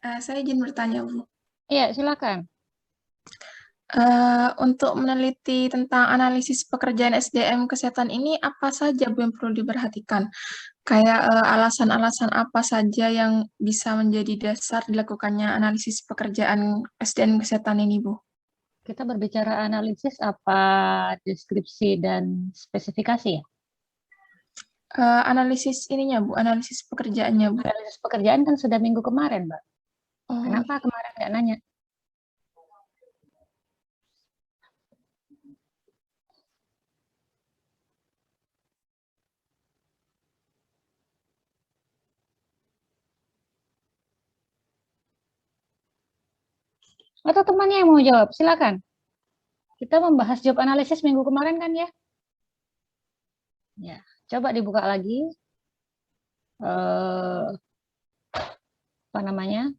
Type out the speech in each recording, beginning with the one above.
Saya izin bertanya, Bu. Iya, silakan. Untuk meneliti tentang analisis pekerjaan SDM kesehatan ini, apa saja Bu yang perlu diperhatikan? Kayak alasan-alasan apa saja yang bisa menjadi dasar dilakukannya analisis pekerjaan SDM kesehatan ini, Bu? Kita berbicara analisis apa deskripsi dan spesifikasi ya? Analisis ininya, Bu, analisis pekerjaannya, Bu. Analisis pekerjaan kan sudah minggu kemarin, Mbak. Oh, Kenapa kemarin nggak nanya? Atau temannya yang mau jawab? Silakan. Kita membahas job analisis minggu kemarin kan ya? Ya, coba dibuka lagi. Eh, apa namanya?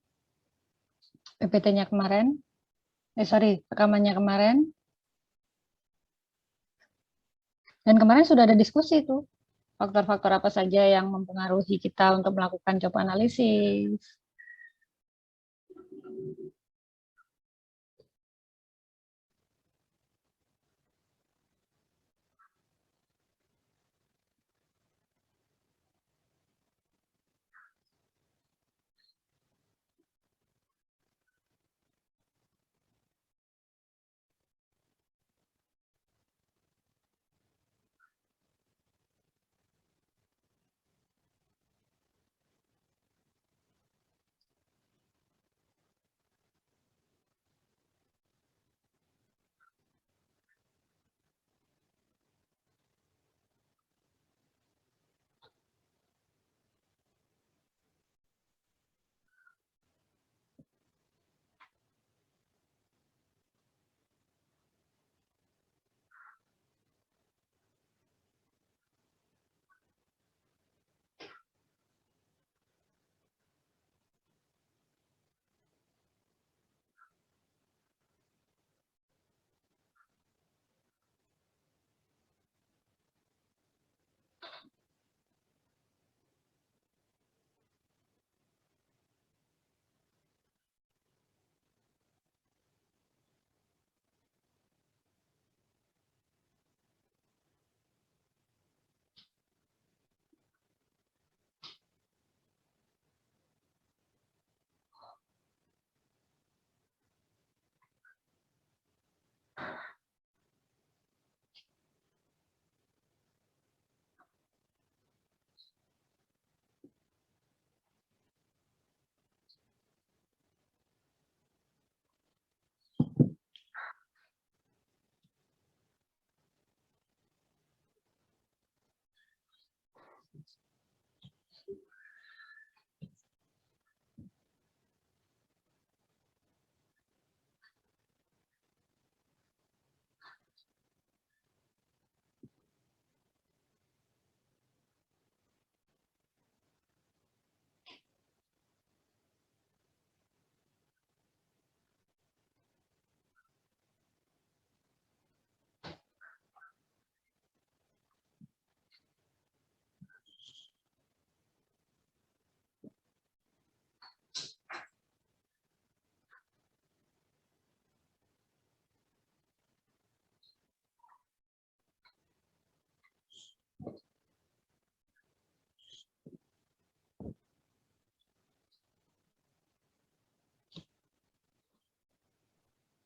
PPT-nya kemarin. Sorry, rekamannya kemarin. Dan kemarin sudah ada diskusi tuh. Faktor-faktor apa saja yang mempengaruhi kita untuk melakukan job analisis.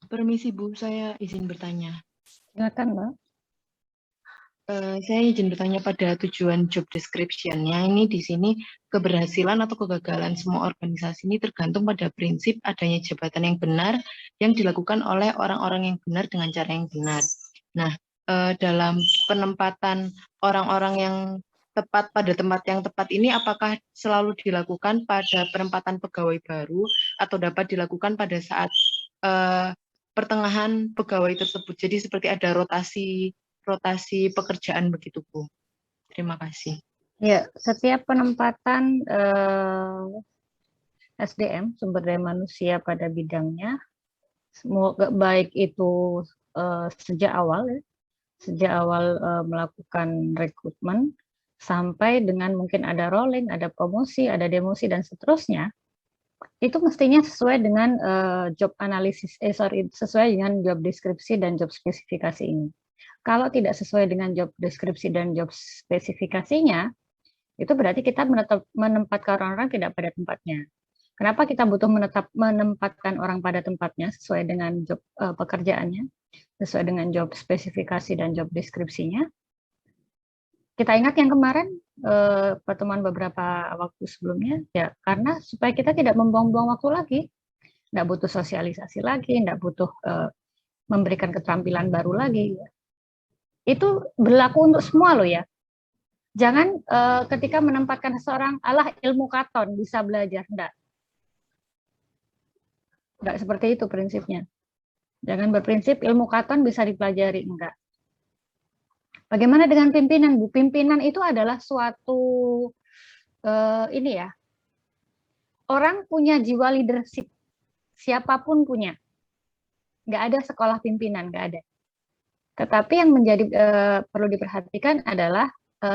Permisi Bu, saya izin bertanya. Silakan, Mbak. Saya izin bertanya pada tujuan job description-nya. Ini di sini keberhasilan atau kegagalan semua organisasi ini tergantung pada prinsip adanya jabatan yang benar yang dilakukan oleh orang-orang yang benar dengan cara yang benar. Nah, dalam penempatan orang-orang yang tepat pada tempat yang tepat ini apakah selalu dilakukan pada penempatan pegawai baru atau dapat dilakukan pada saat pertengahan pegawai tersebut? Jadi seperti ada rotasi pekerjaan begitu, Bu. Terima kasih. Ya, setiap penempatan SDM, sumber daya manusia pada bidangnya, baik itu sejak awal melakukan rekrutmen sampai dengan mungkin ada rolling, ada promosi, ada demosi dan seterusnya, itu mestinya sesuai dengan job analysis, sesuai dengan job deskripsi dan job spesifikasi ini. Kalau tidak sesuai dengan job deskripsi dan job spesifikasinya, itu berarti kita menempatkan orang-orang tidak pada tempatnya. Kenapa kita butuh menempatkan orang pada tempatnya sesuai dengan job pekerjaannya, sesuai dengan job spesifikasi dan job deskripsinya? Kita ingat yang kemarin pertemuan beberapa waktu sebelumnya, ya karena supaya kita tidak membuang-buang waktu lagi, tidak butuh sosialisasi lagi, tidak butuh memberikan keterampilan baru lagi. Itu berlaku untuk semua loh ya. Jangan ketika menempatkan seseorang, alah ilmu katon bisa belajar, enggak. Enggak seperti itu prinsipnya. Jangan berprinsip ilmu katon bisa dipelajari, enggak. Bagaimana dengan pimpinan, Bu? Pimpinan itu adalah suatu ini ya. Orang punya jiwa leadership. Siapapun punya. Enggak ada sekolah pimpinan, enggak ada. Tetapi yang menjadi perlu diperhatikan adalah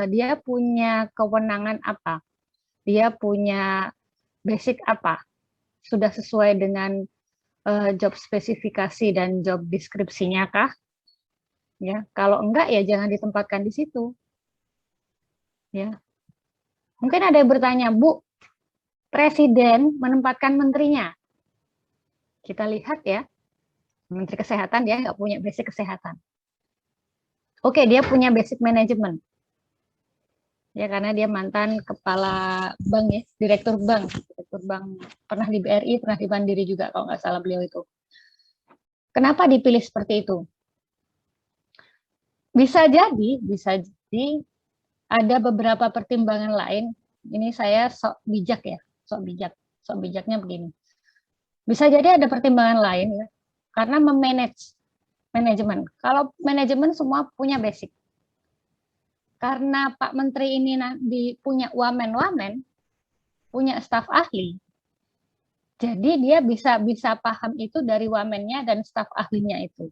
dia punya kewenangan apa? Dia punya basic apa? Sudah sesuai dengan job spesifikasi dan job deskripsinya kah? Ya, kalau enggak ya jangan ditempatkan di situ. Ya. Mungkin ada yang bertanya, Bu, presiden menempatkan menterinya. Kita lihat ya, menteri kesehatan dia nggak punya basic kesehatan. Oke, dia punya basic manajemen. Ya, karena dia mantan kepala bank ya, direktur bank pernah di BRI, pernah di Mandiri juga kalau nggak salah beliau itu. Kenapa dipilih seperti itu? Bisa jadi ada beberapa pertimbangan lain. Ini saya sok bijak ya, sok bijaknya begini. Bisa jadi ada pertimbangan lain ya, karena memanage manajemen. Kalau manajemen semua punya basic. Karena Pak Menteri ini punya wamen, punya staf ahli, jadi dia bisa paham itu dari wamennya dan staf ahlinya itu.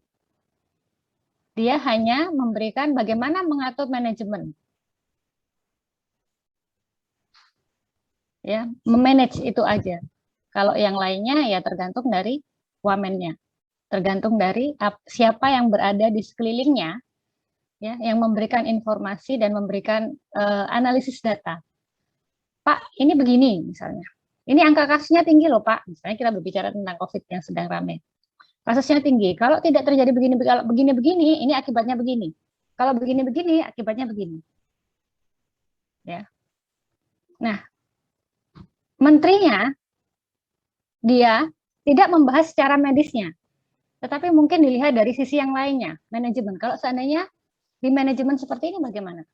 Dia hanya memberikan bagaimana mengatur manajemen, ya, memanage itu aja. Kalau yang lainnya ya tergantung dari wamennya, tergantung dari siapa yang berada di sekelilingnya, ya, yang memberikan informasi dan memberikan analisis data. Pak, ini begini misalnya. Ini angka kasusnya tinggi loh Pak. Misalnya kita berbicara tentang COVID yang sedang ramai. Kasusnya tinggi. Kalau tidak terjadi begini, ini akibatnya begini. Kalau begini, akibatnya begini. Ya. Nah, menterinya dia tidak membahas secara medisnya, tetapi mungkin dilihat dari sisi yang lainnya, manajemen. Kalau seandainya di manajemen seperti ini bagaimana?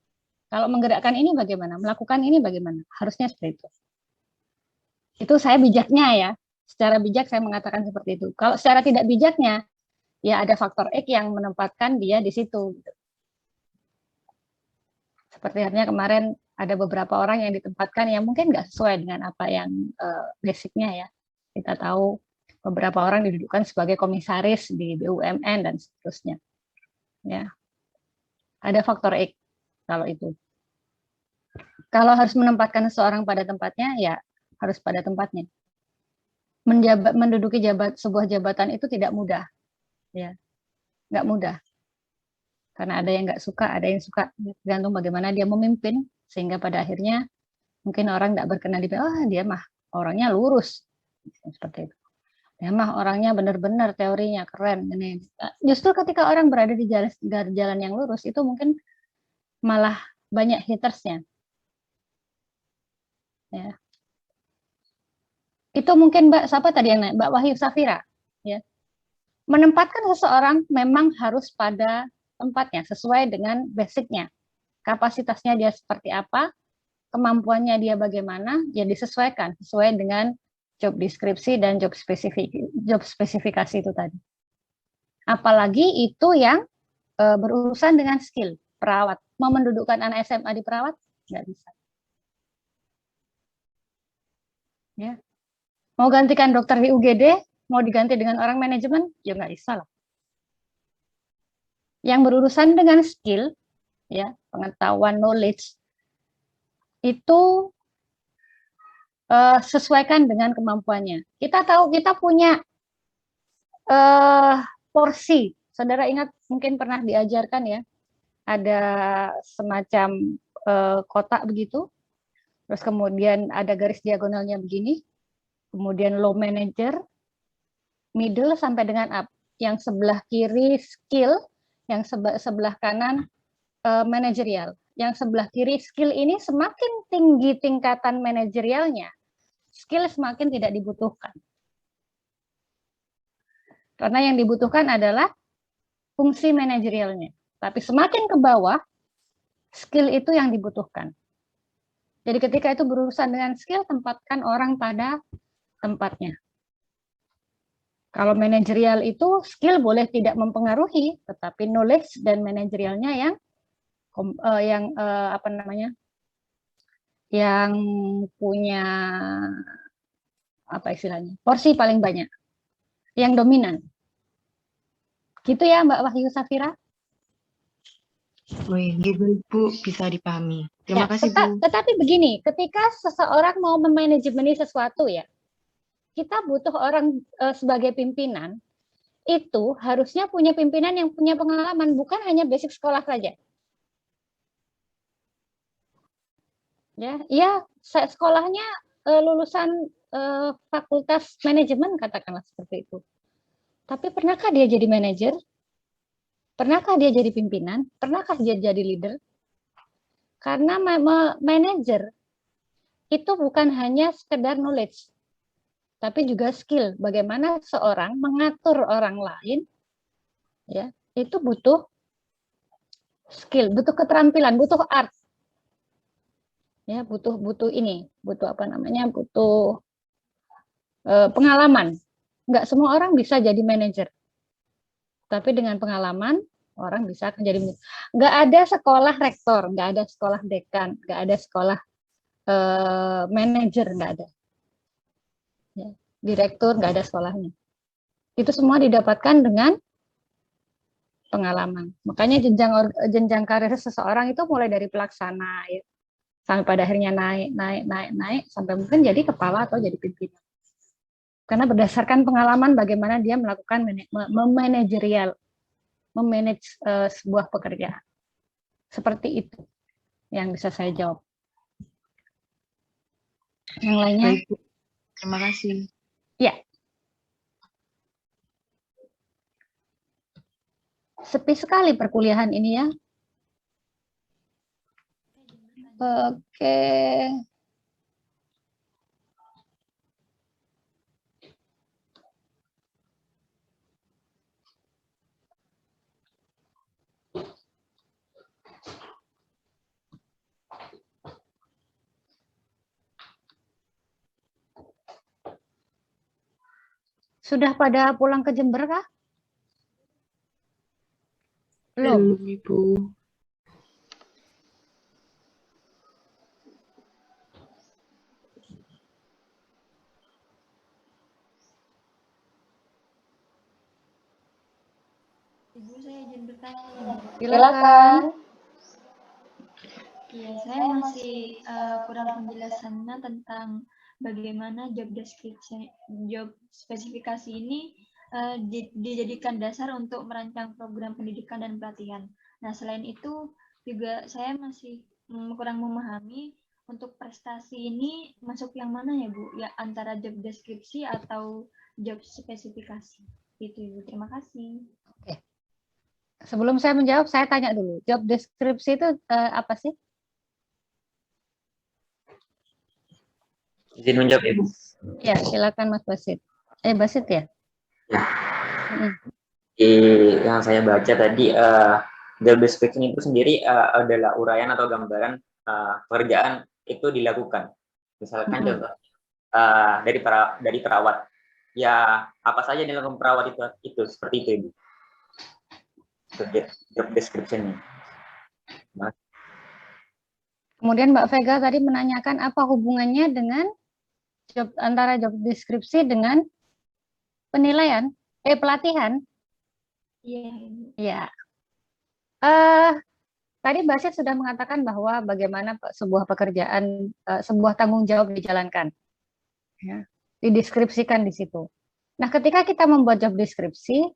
Kalau menggerakkan ini bagaimana? Melakukan ini bagaimana? Harusnya seperti itu. Itu saya bijaknya ya. Secara bijak saya mengatakan seperti itu. Kalau secara tidak bijaknya, ya ada faktor X yang menempatkan dia di situ. Seperti halnya kemarin ada beberapa orang yang ditempatkan yang mungkin nggak sesuai dengan apa yang basicnya ya. Kita tahu beberapa orang didudukkan sebagai komisaris di BUMN dan seterusnya. Ya, ada faktor X kalau itu. Kalau harus menempatkan seseorang pada tempatnya, ya harus pada tempatnya. Menduduki sebuah jabatan itu tidak mudah, ya, nggak mudah. Karena ada yang nggak suka, ada yang suka, tergantung bagaimana dia memimpin, sehingga pada akhirnya mungkin orang nggak berkenan di, dia mah orangnya lurus, seperti itu. Dia mah orangnya benar-benar teorinya keren. Ini justru ketika orang berada di jalan yang lurus itu mungkin malah banyak hatersnya. Ya. Itu mungkin Mbak, siapa tadi yang Mbak Wahyu Safira, ya. Menempatkan seseorang memang harus pada tempatnya sesuai dengan basicnya, kapasitasnya dia seperti apa, kemampuannya dia bagaimana, ya disesuaikan sesuai dengan job deskripsi dan job spesifikasi itu tadi. Apalagi itu yang berurusan dengan skill perawat, mau mendudukkan anak SMA di perawat nggak bisa. Ya. Mau gantikan dokter di UGD, mau diganti dengan orang manajemen, ya nggak bisa lah. Yang berurusan dengan skill, ya, pengetahuan, knowledge, itu sesuaikan dengan kemampuannya. Kita tahu kita punya porsi. Saudara ingat mungkin pernah diajarkan ya, ada semacam kotak begitu, terus kemudian ada garis diagonalnya begini, kemudian low manager, middle sampai dengan up. Yang sebelah kiri skill, yang sebelah kanan manajerial. Yang sebelah kiri skill ini semakin tinggi tingkatan manajerialnya, skill semakin tidak dibutuhkan. Karena yang dibutuhkan adalah fungsi manajerialnya. Tapi semakin ke bawah, skill itu yang dibutuhkan. Jadi ketika itu berurusan dengan skill, tempatkan orang pada tempatnya. Kalau manajerial itu skill boleh tidak mempengaruhi, tetapi knowledge dan manajerialnya yang punya apa istilahnya, porsi paling banyak, yang dominan. Gitu ya Mbak Wahyu Safira? Wih, gitu Bu, bisa dipahami. Terima kasih Bu. Tetapi begini, ketika seseorang mau memanajemeni sesuatu ya, kita butuh orang sebagai pimpinan, itu harusnya punya pimpinan yang punya pengalaman, bukan hanya basic sekolah saja. Ya, sekolahnya lulusan fakultas manajemen katakanlah seperti itu. Tapi pernahkah dia jadi manajer? Pernahkah dia jadi pimpinan? Pernahkah dia jadi leader? Karena manajer itu bukan hanya sekedar knowledge, tapi juga skill. Bagaimana seorang mengatur orang lain, ya, itu butuh skill, butuh keterampilan, butuh art, ya, butuh pengalaman. Nggak semua orang bisa jadi manajer, tapi dengan pengalaman orang bisa menjadi manajer. Nggak ada sekolah rektor, nggak ada sekolah dekan, nggak ada sekolah manajer, nggak ada. Ya, direktur nggak ada sekolahnya. Itu semua didapatkan dengan pengalaman. Makanya jenjang karir seseorang itu mulai dari pelaksana ya, sampai pada akhirnya naik sampai mungkin jadi kepala atau jadi pimpinan. Karena berdasarkan pengalaman bagaimana dia melakukan memanajerial, memanage sebuah pekerjaan. Seperti itu yang bisa saya jawab. Yang lainnya? Baik, Bu. Terima kasih. Ya. Sepi sekali perkuliahan ini ya. Oke. Sudah pada pulang ke Jember kah? Belum. Ibu. Ibu, saya izin bertanya. Silakan. Iya, saya masih kurang penjelasannya tentang bagaimana job description, job spesifikasi ini dijadikan dasar untuk merancang program pendidikan dan pelatihan. Nah, selain itu juga saya masih kurang memahami untuk prestasi ini masuk yang mana ya Bu? Ya antara job deskripsi atau job spesifikasi. Itu Ibu. Terima kasih. Oke. Sebelum saya menjawab, saya tanya dulu. Job deskripsi itu apa sih? Izin menjawab Ibu. Ya, silakan Mas Basit. Basit ya? Ya. Yang saya baca tadi, job description itu sendiri adalah uraian atau gambaran pekerjaan itu dilakukan. Misalkan contoh dari perawat. Ya, apa saja yang dilakukan perawat itu seperti itu, Ibu. Job description-nya. Kemudian Mbak Vega tadi menanyakan apa hubungannya dengan antara job deskripsi dengan penilaian, pelatihan. Iya. Ya. Tadi Basit sudah mengatakan bahwa bagaimana sebuah pekerjaan, sebuah tanggung jawab dijalankan. ya, dideskripsikan di situ. Nah, ketika kita membuat job deskripsi,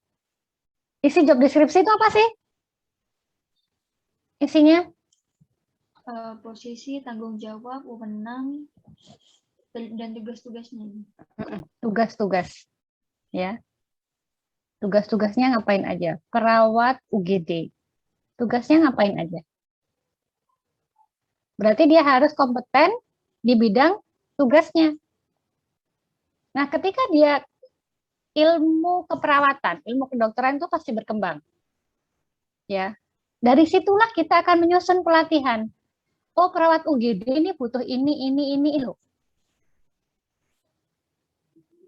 isi job deskripsi itu apa sih? Isinya Posisi, tanggung jawab, wewenang, dan tugas-tugasnya. tugas-tugas, ya. Tugas-tugasnya ngapain aja? Perawat UGD, tugasnya ngapain aja? Berarti dia harus kompeten di bidang tugasnya. Nah, ketika dia ilmu keperawatan, ilmu kedokteran itu pasti berkembang. Ya. Dari situlah kita akan menyusun pelatihan. Oh, perawat UGD ini butuh ini loh.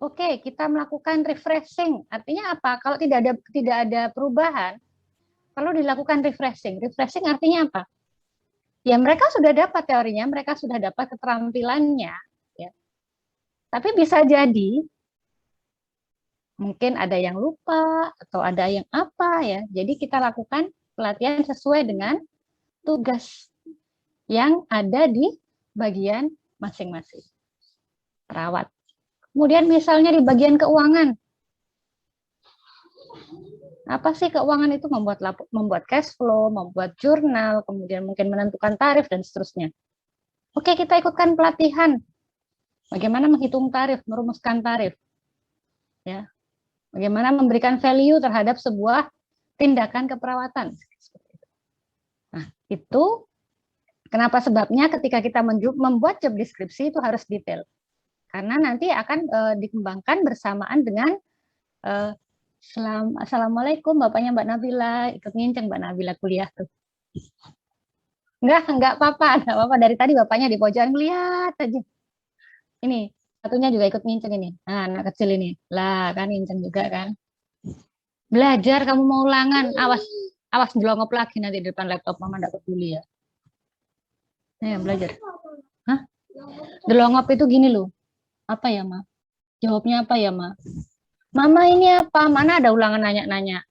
Oke, kita melakukan refreshing. Artinya apa? Kalau tidak ada perubahan, perlu dilakukan refreshing. Refreshing artinya apa? Ya, mereka sudah dapat teorinya, mereka sudah dapat keterampilannya, ya. Tapi bisa jadi mungkin ada yang lupa atau ada yang apa, ya. Jadi kita lakukan pelatihan sesuai dengan tugas yang ada di bagian masing-masing perawat. Kemudian misalnya di bagian keuangan. Apa sih keuangan itu? Membuat cash flow, membuat jurnal, kemudian mungkin menentukan tarif dan seterusnya. Oke, kita ikutkan pelatihan. Bagaimana menghitung tarif, merumuskan tarif. Ya. Bagaimana memberikan value terhadap sebuah tindakan keperawatan. Nah, itu kenapa sebabnya ketika kita membuat job deskripsi itu harus detail. Karena nanti akan dikembangkan bersamaan dengan Assalamualaikum bapaknya Mbak Nabila, ikut nginceng Mbak Nabila kuliah tuh. Enggak apa-apa. Dari tadi bapaknya di pojokan ngeliat aja. Ini, satunya juga ikut nginceng ini. Nah, anak kecil ini. Lah, kan nginceng juga kan. Belajar kamu mau ulangan, awas delongop lagi nanti di depan laptop mama enggak peduli ya. Nih, belajar. Hah? Delongop itu gini loh. Apa ya, Ma? Jawabnya apa ya, Ma? Mama ini apa? Mana ada ulangan nanya-nanya?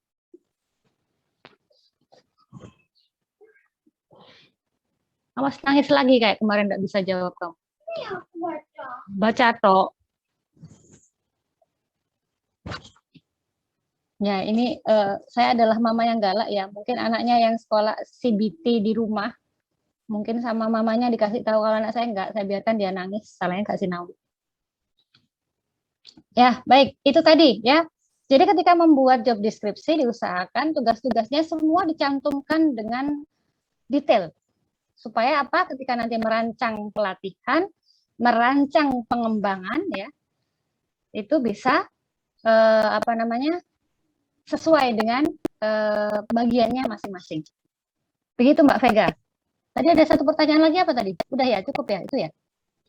Awas nangis lagi kayak kemarin nggak bisa jawab kamu. Baca tok. Ya, ini saya adalah mama yang galak ya. Mungkin anaknya yang sekolah CBT di rumah, mungkin sama mamanya dikasih tahu, kalau anak saya enggak, saya biarkan dia nangis, salahnya kasih tahu. Ya, baik, itu tadi ya. Jadi ketika membuat job deskripsi diusahakan tugas-tugasnya semua dicantumkan dengan detail. Supaya apa? Ketika nanti merancang pelatihan, merancang pengembangan ya, itu bisa sesuai dengan bagiannya masing-masing. Begitu Mbak Vega. Tadi ada satu pertanyaan lagi apa tadi? Udah ya, cukup ya itu ya?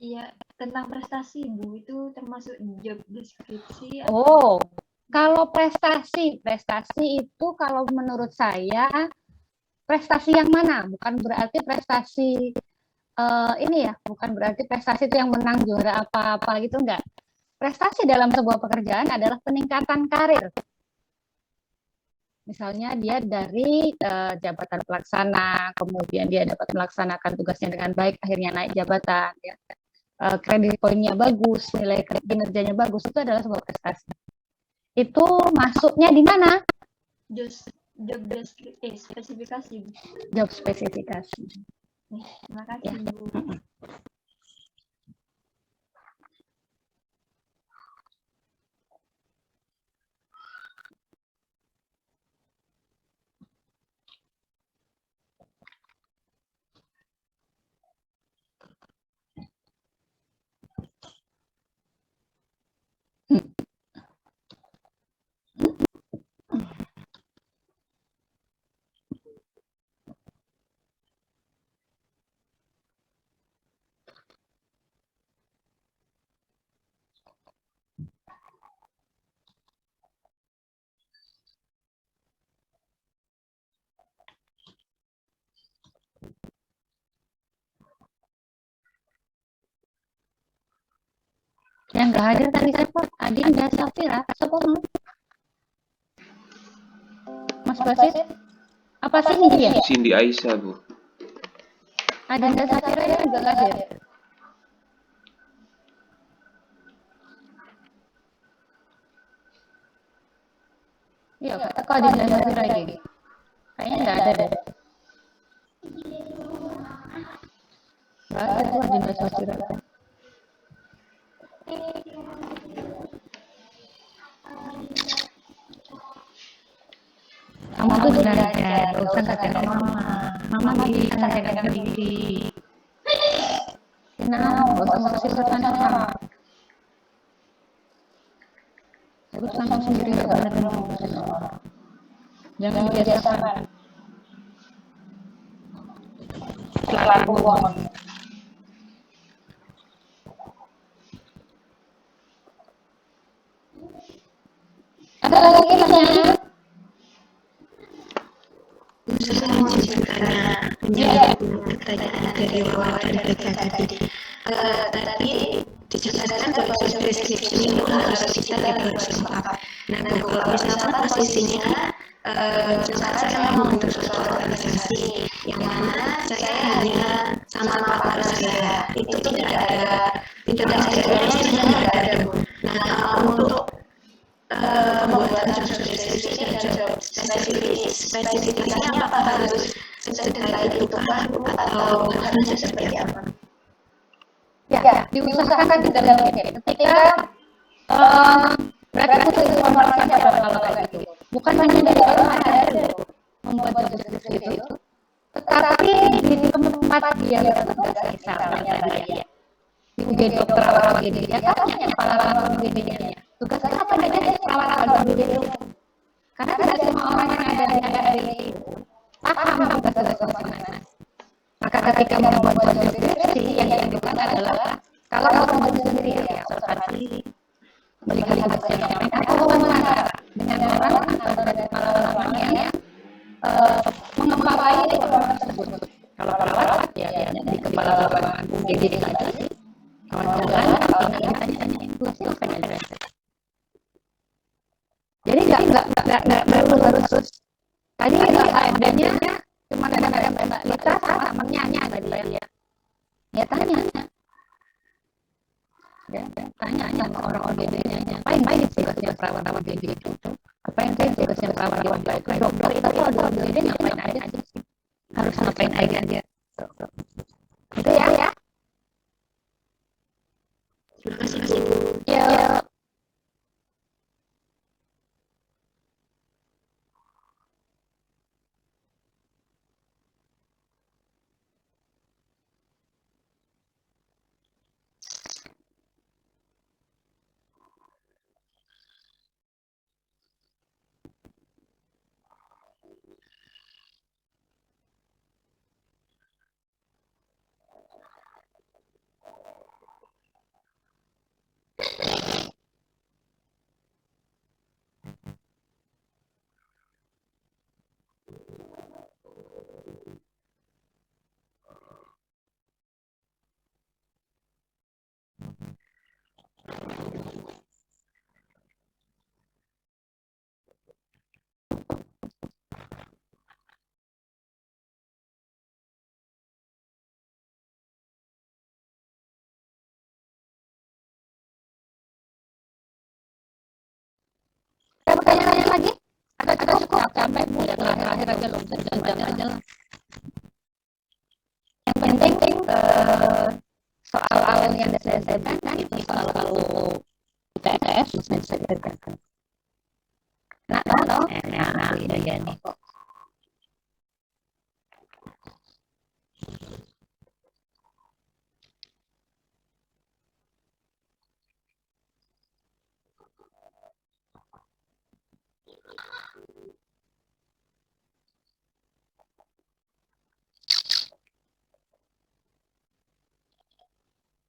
Iya, tentang prestasi Bu, itu termasuk job deskripsi. Oh, kalau prestasi itu kalau menurut saya prestasi yang mana? Bukan berarti prestasi ini ya, bukan berarti prestasi itu yang menang juara apa-apa gitu, enggak. Prestasi dalam sebuah pekerjaan adalah peningkatan karir. Misalnya dia dari jabatan pelaksana, kemudian dia dapat melaksanakan tugasnya dengan baik, akhirnya naik jabatan, ya. Kredit poinnya bagus, nilai kinerjanya bagus, itu adalah sebuah prestasi. Itu masuknya di mana? Job spesifikasi. Job spesifikasi. Terima kasih, Ya. Bu. Yang nggak hadir tadi siapa? Adinda Safira, siapa mau? Mas Basit? Apa sih dia? Cindy Aisyah, Bu. Adinda Safira juga nggak hadir. Iya, kata koordinasi lagi. Kayaknya nggak ada deh. Nggak ada koordinasi lagi. Kamu tuh belajar, gak usah kata mama bisa jaga diri. Kenapa? Gak usah maksa orang. Terus kamu sendiri gak benar ngurusin orang. Jangan dibiasakan. Kelakuan. Ada lagi pertanyaan? Saya mau bertanya, menjawab pertanyaan dari Wawan dan Beka tadi. Tadi dijelaskan bahwa job description itu harus detail dan harus lengkap. Nah, kalau misalkan posisinya misalkan saya mau membentuk suatu organisasi yang mana saya hanya sama partner saya, itu tidak ada Bu. Nah, kalau untuk pembuatan job description dan job spesifikasinya apakah harus sedetail itu atau harus seperti apa? Ya, diusahakan di dalam ini. Ketika mereka butuh informasi pada hal itu, bukan hanya dari orang ada membuat job description itu, tetapi di tempat dia bertugas, misalnya dia di UGD dokter awal UGD, dia kan punya kepala awal UGD-nya. Tugasnya apa aja awal UGD itu? Karena tidak semua orang yang ada di paham tugas-tugas masing-masing. Maka ketika membuat job description yang dilakukan adalah kalau mau membuat sendiri ya observasi berikan tugas yang lain atau wawancara dengan orang atau dengan kepala orang yang mengetahui informasi tersebut. Kalau perawat ya di kepala orang UGD saja sih. Kawan jalan kalau tanya tugasnya apa aja. Jadi nggak perlu harus tadi adanya cuma ada Mbak Lita sama temannya tadi ya. Ya tanya sama orang OGD-nya, ngapain sih tugasnya perawat OGD itu? Apa yang saya tugasnya perawat itu? Dokter itu kalau di OGD ngapain aja sih? Harus ngapain aja. Itu ya. Terima kasih Bu. Ya. Ada pertanyaan lagi? Ada cukup sampai mulai terakhir aja loh, jangan. Yang penting soal yang saya sebutkan itu soal UTS bisa dikerjakan. Nah, iya nih kok.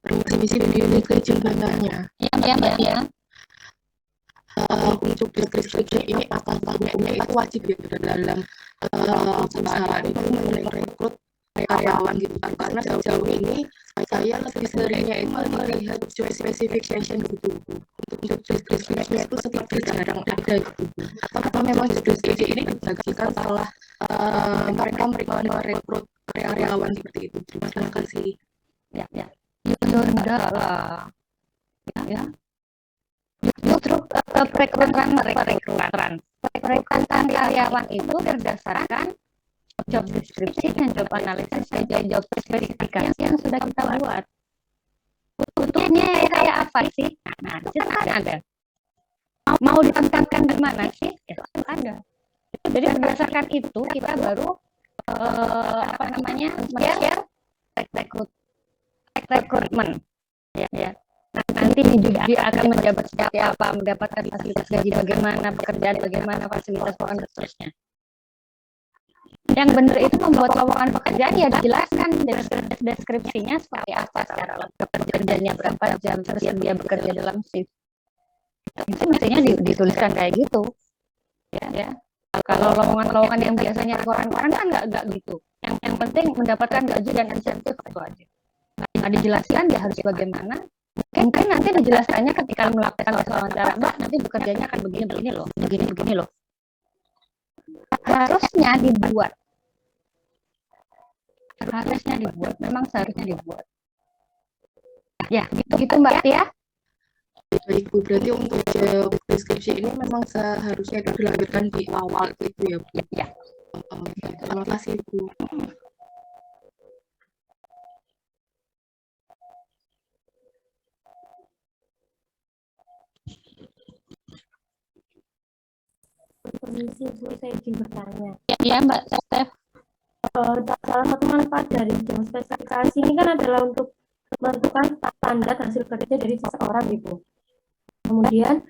Transmisi video ini ke jembatannya. Ya. Untuk deskripsi ini apakah hukumnya itu wajib ya dalam perusahaan itu merekrut karyawan gitu kan, karena sejauh ini saya lebih seringnya itu melihat job specification gitu untuk deskripsi itu seperti jarang ada gitu, atau memang job deskripsi ini dibagikan setelah mereka merekrut karyawan seperti itu. Terima kasih. Ya. Enggak lah. Ya. Justru perekrutan Perekrutan karyawan itu berdasarkan job deskripsi dan job analysis dan job spesifikasi yang sudah kita buat. Butuhnya kayak apa sih? Nah, itu kan ada. Mau ditempatkan di mana sih? Itu ada. Jadi berdasarkan itu kita baru share rekrutmen, ya. Nanti dia akan menjabat seperti apa, mendapatkan fasilitas gaji bagaimana, pekerjaan bagaimana, fasilitas keuangan dan seterusnya. Yang benar itu membuat lowongan pekerjaan ya dijelaskan deskripsinya seperti apa, secara lengkap kerjanya berapa jam, terus dia bekerja dalam shift. Itu mestinya dituliskan kayak gitu, ya. Kalau lowongan-lowongan yang biasanya koran-koran kan nggak gitu. Yang penting mendapatkan gaji dan insentif itu aja. Nah, dijelaskan dia harus bagaimana. Mungkin nanti dijelaskannya ketika melakukan wawancara, Mbak, nanti bekerjanya akan begini loh, begini loh. Harusnya dibuat, memang seharusnya dibuat. Ya, gitu Mbak Tia. Baik Bu, berarti untuk job deskripsi ini memang seharusnya dilakukan di awal gitu ya Bu? Ya. Terima kasih Bu. Permisi Bu, saya izin bertanya. Ya Mbak Steph. Salah satu manfaat dari job spesifikasi ini kan adalah untuk menentukan standar hasil kerja dari seseorang, Ibu. Kemudian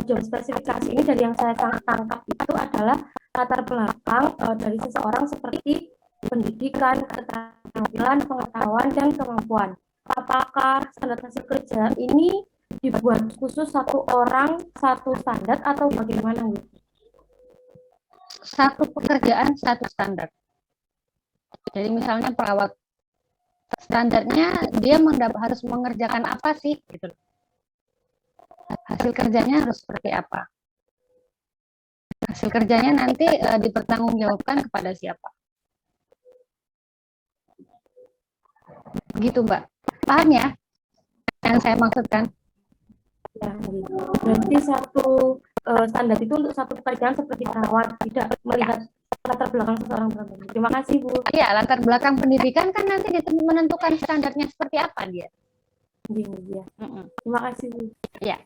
job spesifikasi ini dari yang saya tangkap itu adalah latar belakang dari seseorang seperti pendidikan, keterampilan, pengetahuan, dan kemampuan. Apakah standar hasil kerja ini dibuat khusus satu orang, satu standar, atau bagaimana, Bu? Satu pekerjaan, satu standar. Jadi misalnya perawat, standarnya dia harus mengerjakan apa sih, gitu. Hasil kerjanya harus seperti apa? Hasil kerjanya nanti dipertanggungjawabkan kepada siapa? Begitu Mbak. Paham ya yang saya maksudkan? Ya, berarti satu standar itu untuk satu pekerjaan seperti perawat, tidak melihat latar belakang seseorang tertentu. Terima kasih Bu. Iya, latar belakang pendidikan kan nanti menentukan standarnya seperti apa dia. Iya. Terima kasih Bu. Ya.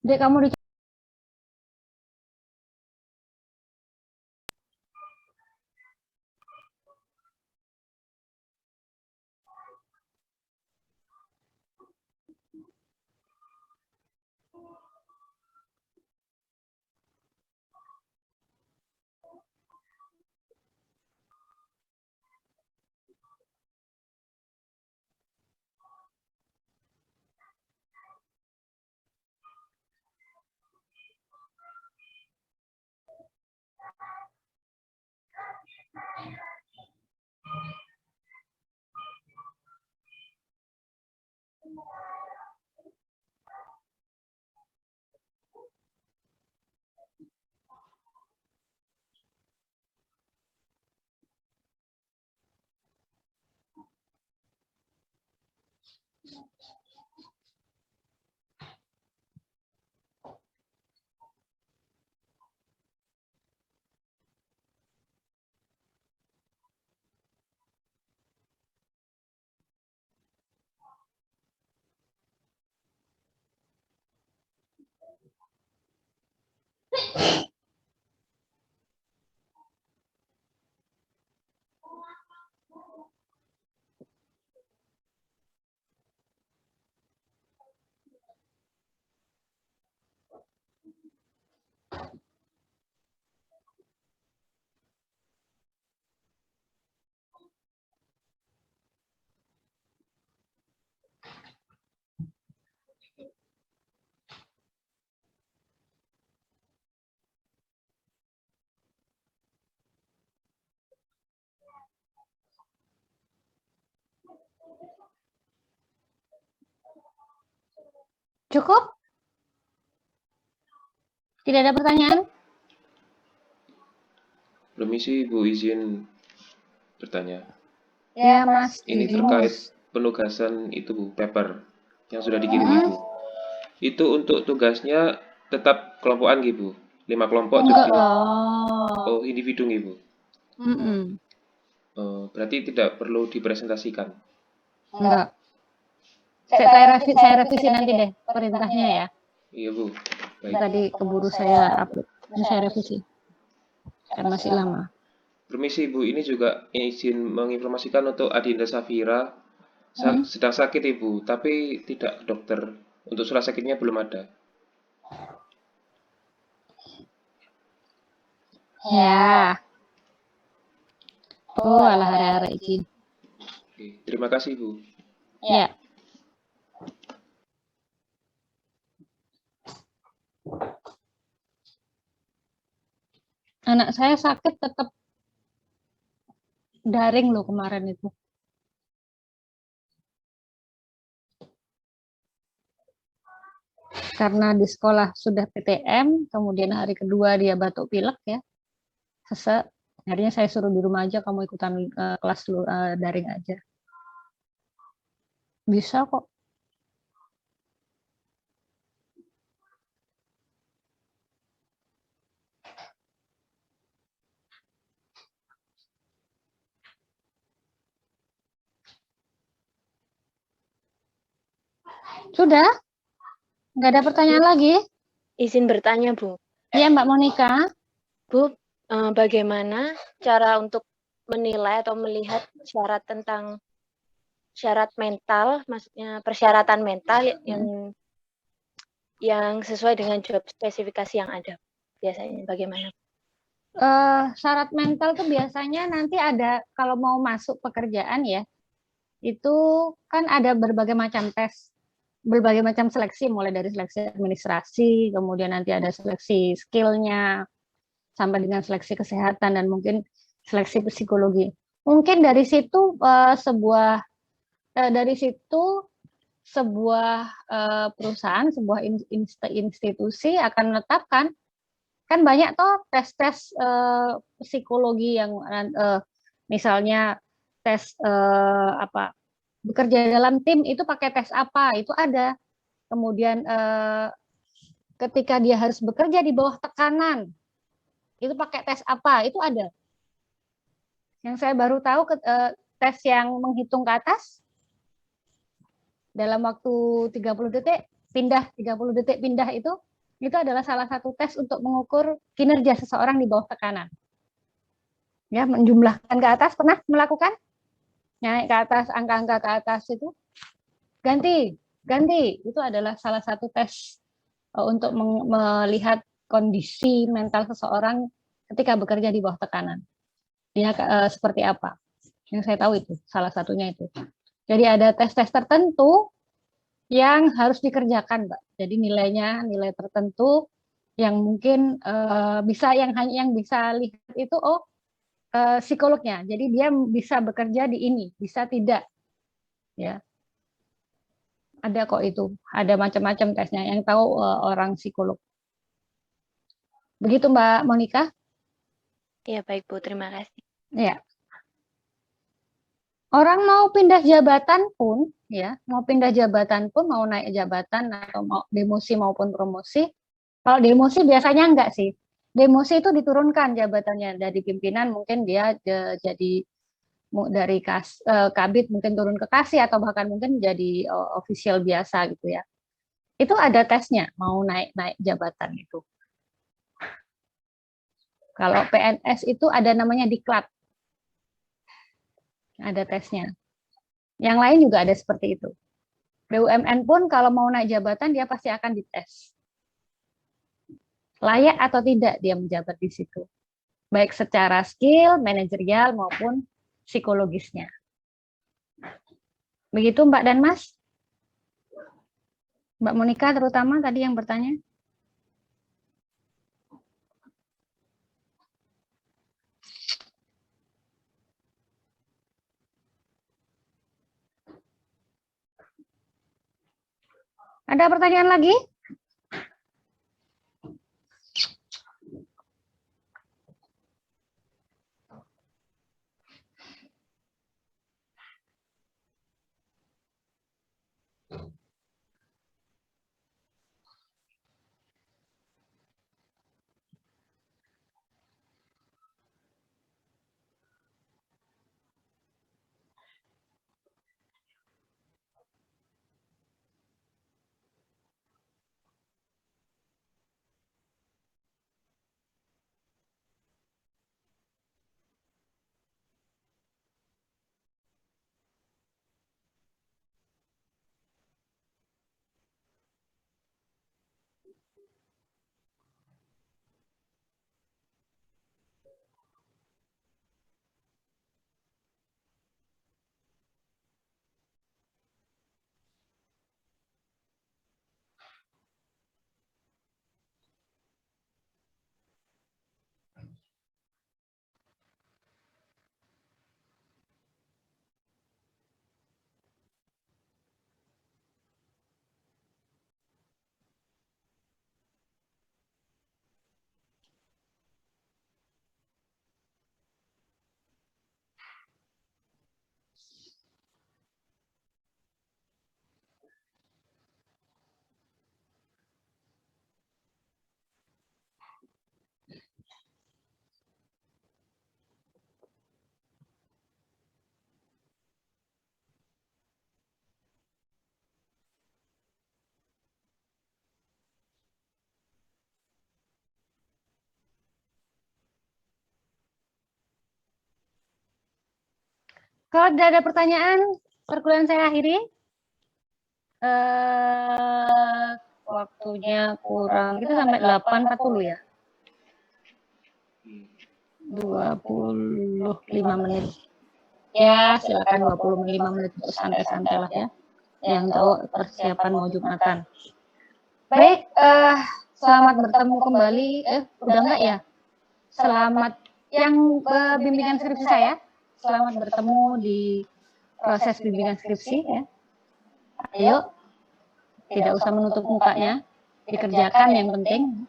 Dek, kamu di Cukup? Tidak ada pertanyaan? Permisi Ibu, izin bertanya. Ya, Mas. Ini Didimus. terkait penugasan itu Bu, paper yang sudah dikirim Ibu. Itu untuk tugasnya tetap kelompokan Ibu. 5 kelompok Enggak juga. lah. Oh, individu Ibu. Berarti tidak perlu dipresentasikan. Enggak. Saya revisi nanti deh perintahnya ya. Iya Bu. Baik. Tadi keburu saya upload. Ini saya revisi. Kan masih lama. Permisi Ibu, ini juga izin menginformasikan untuk Adinda Safira. Sedang sakit Ibu, tapi tidak ke dokter. Untuk surat sakitnya belum ada. Ya. Oh, alah hari-hari izin. Oke, terima kasih Bu. Ya. Anak saya sakit tetap daring loh kemarin itu. Karena di sekolah sudah PTM, kemudian hari kedua dia batuk pilek ya, sesek. Akhirnya saya suruh di rumah aja, kamu ikutan kelas daring aja. Bisa kok. Sudah? Nggak ada pertanyaan lagi? Izin bertanya, Bu. Iya, Mbak Monica. Bu, bagaimana cara untuk menilai atau melihat syarat mental, maksudnya persyaratan mental yang sesuai dengan job spesifikasi yang ada? Biasanya bagaimana? Syarat mental tuh biasanya nanti ada kalau mau masuk pekerjaan ya, itu kan ada berbagai macam tes, berbagai macam seleksi, mulai dari seleksi administrasi, kemudian nanti ada seleksi skillnya, sampai dengan seleksi kesehatan dan mungkin seleksi psikologi. Mungkin dari situ sebuah perusahaan, sebuah institusi akan menetapkan. Kan banyak toh tes-tes psikologi yang misalnya tes bekerja dalam tim itu pakai tes apa, itu ada. Kemudian ketika dia harus bekerja di bawah tekanan itu pakai tes apa, itu ada. Yang saya baru tahu tes yang menghitung ke atas dalam waktu 30 detik pindah, 30 detik pindah itu adalah salah satu tes untuk mengukur kinerja seseorang di bawah tekanan. Ya, menjumlahkan ke atas, pernah melakukan? Naik ke atas, angka-angka ke atas itu. Ganti, itu adalah salah satu tes untuk melihat kondisi mental seseorang ketika bekerja di bawah tekanan. Dia seperti apa? Yang saya tahu itu, salah satunya itu. Jadi ada tes-tes tertentu yang harus dikerjakan, Mbak. Jadi nilai tertentu yang mungkin bisa yang bisa lihat itu psikolognya. Jadi dia bisa bekerja di ini, bisa tidak. Ya. Ada kok itu, ada macam-macam tesnya yang tahu orang psikolog. Begitu Mbak Monica? Ya, baik Bu, terima kasih. Ya. Orang mau pindah jabatan pun, ya, mau naik jabatan atau mau demosi maupun promosi. Kalau demosi biasanya enggak sih. Demosi itu diturunkan jabatannya dari pimpinan, mungkin dia jadi dari kabid mungkin turun ke kasih atau bahkan mungkin jadi official biasa gitu ya. Itu ada tesnya mau naik jabatan itu. Kalau PNS itu ada namanya diklat. Ada tesnya. Yang lain juga ada seperti itu. BUMN pun kalau mau naik jabatan dia pasti akan dites. Layak atau tidak dia menjabat di situ. Baik secara skill, manajerial maupun psikologisnya. Begitu Mbak dan Mas? Mbak Monika terutama tadi yang bertanya. Ada pertanyaan lagi? Kalau tidak ada pertanyaan, perkuliahan saya akhiri. Waktunya kurang, itu sampai 8.40 ya? 25 menit. Ya, silakan 25 menit untuk santai-santai lah ya. Yang tahu persiapan mau Jumatan. Baik, selamat bertemu kembali. Udah enggak ya? Selamat yang bimbingan skripsi saya. Selamat bertemu di proses bimbingan skripsi ya. Ayo, tidak usah menutup mukanya, dikerjakan yang penting.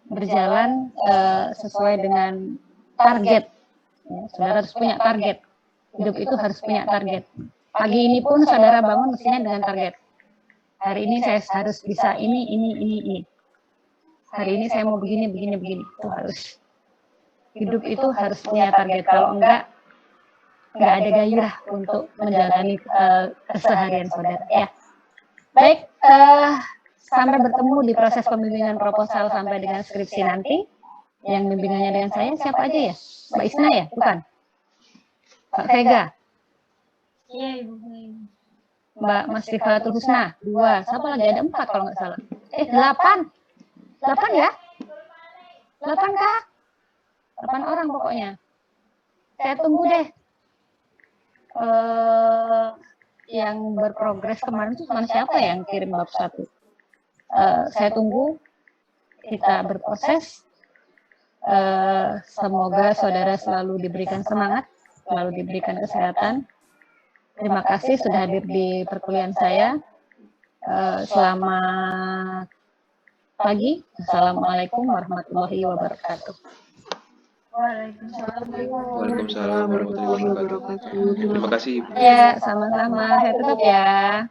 Berjalan sesuai dengan target. Ya, saudara harus punya target. Hidup itu harus punya target. Pagi ini pun saudara bangun mestinya dengan target. Hari ini saya harus bisa ini. Hari ini saya mau begini. Itu harus. Hidup itu harus punya target. Kalau enggak ada gairah untuk menjalani keseharian saudara. Ya. Baik, sampai bertemu di proses pembimbingan proposal sampai dengan skripsi nanti. Yang bimbingannya dengan saya siapa aja ya? Mbak Isna ya? Bukan? Mbak Vega? Iya, Ibu. Mbak Mas Rifatul Husna? 2. Siapa lagi? Ada 4 kalau nggak salah. 8. 8 ya? 8 kah? 8 orang pokoknya. Saya tunggu deh. Yang berprogres kemarin itu cuma siapa yang kirim bab 1? Saya tunggu. Kita berproses. Semoga saudara selalu diberikan semangat, selalu diberikan kesehatan. Terima kasih sudah hadir di perkuliahan saya. Selamat pagi. Assalamualaikum warahmatullahi wabarakatuh. Waalaikumsalam warahmatullahi wabarakatuh. Terima kasih. Ya, sama-sama. Saya tutup ya.